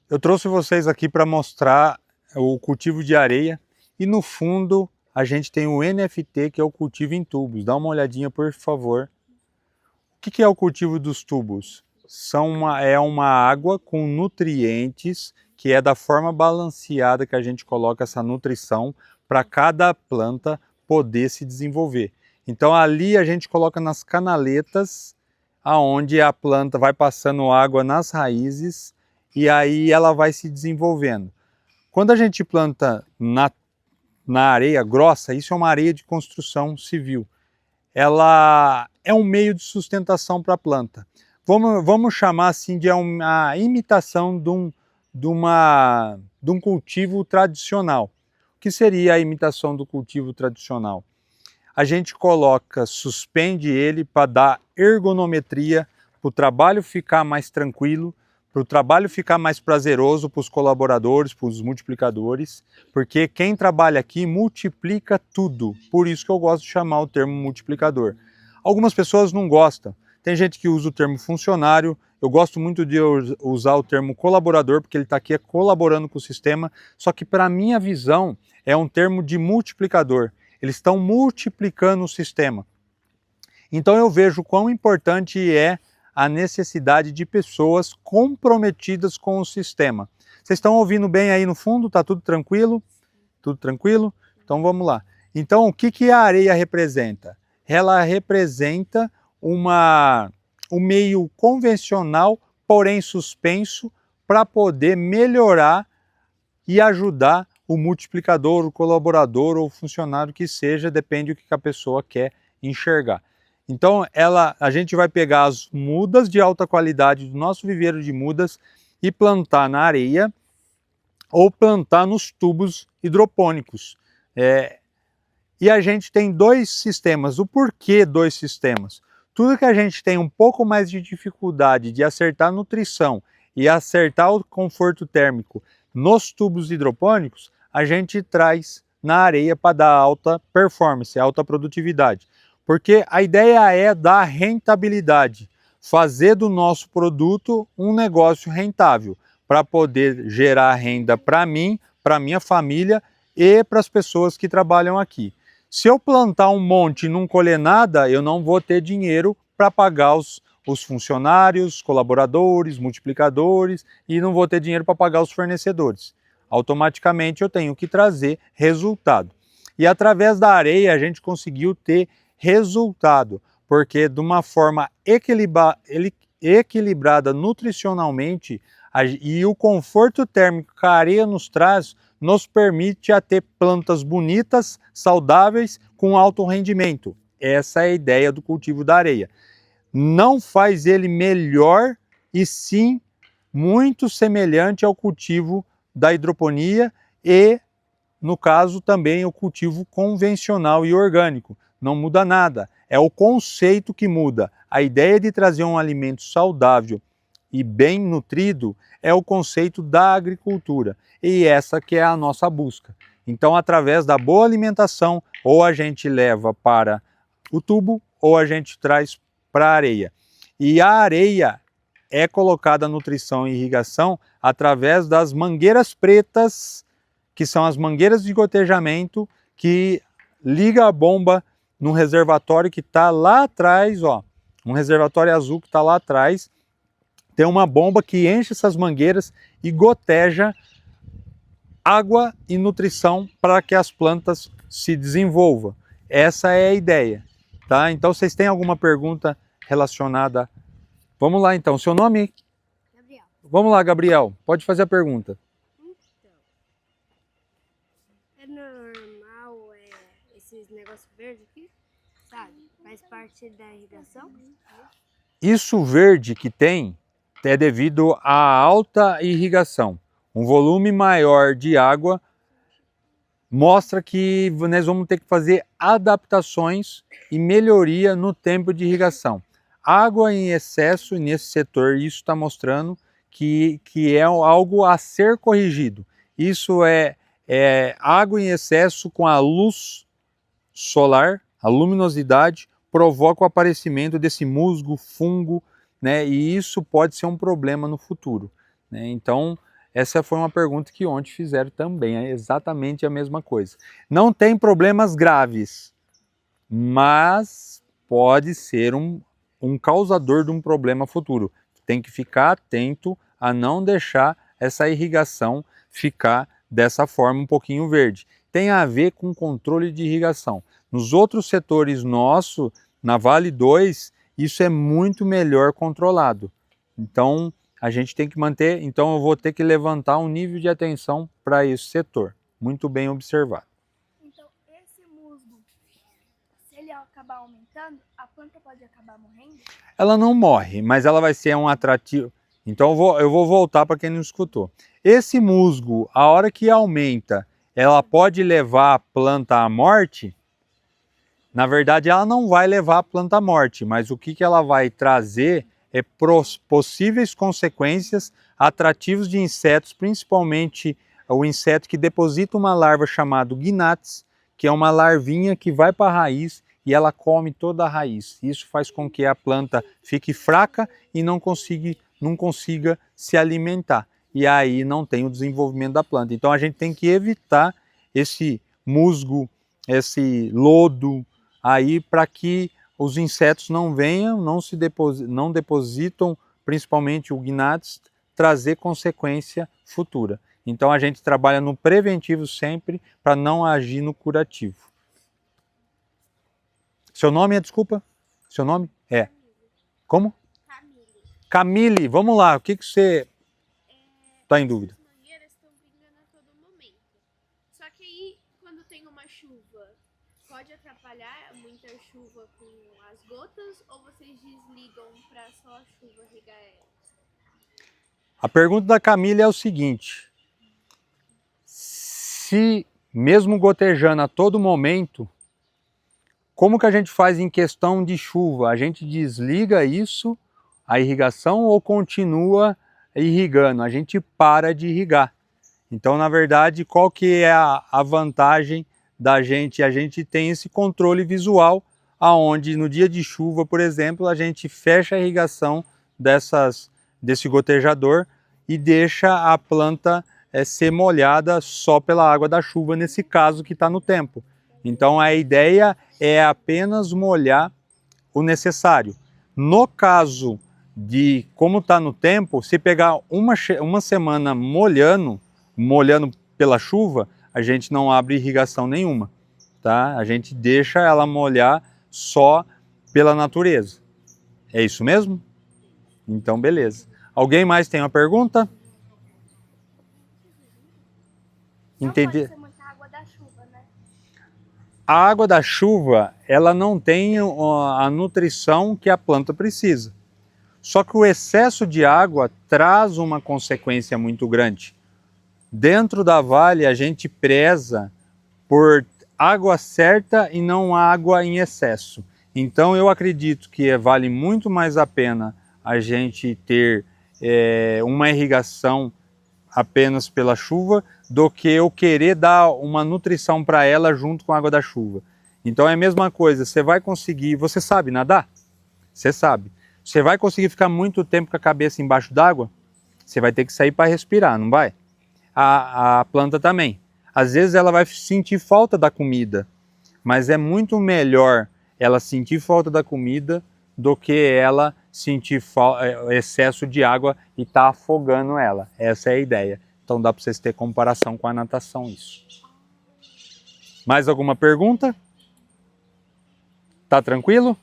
Eu trouxe vocês aqui para mostrar o cultivo de areia e no fundo a gente tem o NFT, que é o cultivo em tubos. Dá uma olhadinha, por favor. O que é o cultivo dos tubos? É uma água com nutrientes, que é da forma balanceada que a gente coloca essa nutrição para cada planta poder se desenvolver. Então ali a gente coloca nas canaletas, aonde a planta vai passando água nas raízes e aí ela vai se desenvolvendo. Quando a gente planta na areia grossa, isso é uma areia de construção civil. Ela é um meio de sustentação para a planta. Vamos chamar assim de uma imitação de um cultivo tradicional. O que seria a imitação do cultivo tradicional? A gente suspende ele para dar ergonometria, para o trabalho ficar mais tranquilo, para o trabalho ficar mais prazeroso para os colaboradores, para os multiplicadores, porque quem trabalha aqui multiplica tudo, por isso que eu gosto de chamar o termo multiplicador. Algumas pessoas não gostam, tem gente que usa o termo funcionário, eu gosto muito de usar o termo colaborador, porque ele está aqui colaborando com o sistema, só que para a minha visão é um termo de multiplicador. Eles estão multiplicando o sistema. Então eu vejo quão importante é a necessidade de pessoas comprometidas com o sistema. Vocês estão ouvindo bem aí no fundo? Está tudo tranquilo? Tudo tranquilo? Então vamos lá. Então o que a areia representa? Ela representa um meio convencional, porém suspenso, para poder melhorar e ajudar o multiplicador, o colaborador ou o funcionário que seja, depende do que a pessoa quer enxergar. Então a gente vai pegar as mudas de alta qualidade do nosso viveiro de mudas e plantar na areia ou plantar nos tubos hidropônicos. E a gente tem dois sistemas. O porquê dois sistemas? Tudo que a gente tem um pouco mais de dificuldade de acertar a nutrição e acertar o conforto térmico nos tubos hidropônicos, a gente traz na areia para dar alta performance, alta produtividade. Porque a ideia é dar rentabilidade, fazer do nosso produto um negócio rentável, para poder gerar renda para mim, para minha família e para as pessoas que trabalham aqui. Se eu plantar um monte e não colher nada, eu não vou ter dinheiro para pagar os funcionários, colaboradores, multiplicadores e não vou ter dinheiro para pagar os fornecedores. Automaticamente eu tenho que trazer resultado. E através da areia a gente conseguiu ter resultado, porque de uma forma equilibrada nutricionalmente e o conforto térmico que a areia nos traz, nos permite a ter plantas bonitas, saudáveis, com alto rendimento. Essa é a ideia do cultivo da areia. Não faz ele melhor, e sim muito semelhante ao cultivo da hidroponia e, no caso, também o cultivo convencional e orgânico. Não muda nada, é o conceito que muda. A ideia de trazer um alimento saudável e bem nutrido é o conceito da agricultura, e essa que é a nossa busca. Então, através da boa alimentação, ou a gente leva para o tubo, ou a gente traz para a areia. E a areia é colocada nutrição e irrigação através das mangueiras pretas, que são as mangueiras de gotejamento, que liga a bomba num reservatório que está lá atrás, ó, um reservatório azul que está lá atrás. Tem uma bomba que enche essas mangueiras e goteja água e nutrição para que as plantas se desenvolvam. Essa é a ideia, tá? Então, vocês têm alguma pergunta relacionada? Vamos lá, então. Seu nome? Gabriel. Vamos lá, Gabriel. Pode fazer a pergunta. Então, é normal esses negócios verdes aqui, sabe? Faz parte da irrigação? Isso verde que tem é devido à alta irrigação. Um volume maior de água mostra que nós vamos ter que fazer adaptações e melhoria no tempo de irrigação. Água em excesso nesse setor, isso está mostrando que é algo a ser corrigido. Isso é água em excesso com a luz solar, a luminosidade, provoca o aparecimento desse musgo, fungo, né? E isso pode ser um problema no futuro, né? Então, Essa foi uma pergunta que ontem fizeram também, é exatamente a mesma coisa. Não tem problemas graves, mas pode ser um causador de um problema futuro. Tem que ficar atento a não deixar essa irrigação ficar dessa forma um pouquinho verde. Tem a ver com controle de irrigação. Nos outros setores nossos, na Vale 2, isso é muito melhor controlado. Então, a gente tem que manter, então eu vou ter que levantar um nível de atenção para esse setor. Muito bem observado. Então, esse musgo, se ele acabar aumentando, a planta pode acabar morrendo? Ela não morre, mas ela vai ser um atrativo. Então eu vou voltar para quem não escutou. Esse musgo, a hora que aumenta, ela pode levar a planta à morte? Na verdade, ela não vai levar a planta à morte, mas o que ela vai trazer é possíveis consequências atrativos de insetos, principalmente o inseto que deposita uma larva chamada gnats, que é uma larvinha que vai para a raiz e ela come toda a raiz. Isso faz com que a planta fique fraca e não consiga se alimentar. E aí não tem o desenvolvimento da planta. Então a gente tem que evitar esse musgo, esse lodo aí para que os insetos não venham, não depositam, principalmente o gnats, trazer consequência futura. Então a gente trabalha no preventivo sempre para não agir no curativo. Seu nome é, desculpa? Seu nome? É. Como? Camille. Camille, vamos lá, o que você está em dúvida? As mangueiras estão pingando a todo momento. Só que aí, quando tem uma chuva, pode atrapalhar muita chuva com as gotas ou vocês desligam para só a chuva regar elas? A pergunta da Camille é o seguinte: se mesmo gotejando a todo momento, como que a gente faz em questão de chuva? A gente desliga isso, a irrigação, ou continua irrigando? A gente para de irrigar. Então, na verdade, qual que é a vantagem da gente? A gente tem esse controle visual, aonde no dia de chuva, por exemplo, a gente fecha a irrigação desse gotejador e deixa a planta ser molhada só pela água da chuva, nesse caso que está no tempo. Então a ideia é apenas molhar o necessário. No caso de como está no tempo, se pegar uma semana molhando pela chuva, a gente não abre irrigação nenhuma, tá? A gente deixa ela molhar só pela natureza. É isso mesmo? Então beleza. Alguém mais tem uma pergunta? Não Entendi. pode ser muita água da chuva, né? A água da chuva, ela não tem a nutrição que a planta precisa. Só que o excesso de água traz uma consequência muito grande. Dentro da Vale, a gente preza por água certa e não água em excesso. Então eu acredito que vale muito mais a pena a gente ter uma irrigação apenas pela chuva do que eu querer dar uma nutrição para ela junto com a água da chuva. Então é a mesma coisa, você vai conseguir, você sabe nadar? Você sabe. Você vai conseguir ficar muito tempo com a cabeça embaixo d'água? Você vai ter que sair para respirar, não vai? A planta também. Às vezes ela vai sentir falta da comida, mas é muito melhor ela sentir falta da comida do que ela sentir excesso de água e estar afogando ela. Essa é a ideia. Então dá para vocês terem comparação com a natação isso. Mais alguma pergunta? Tá tranquilo?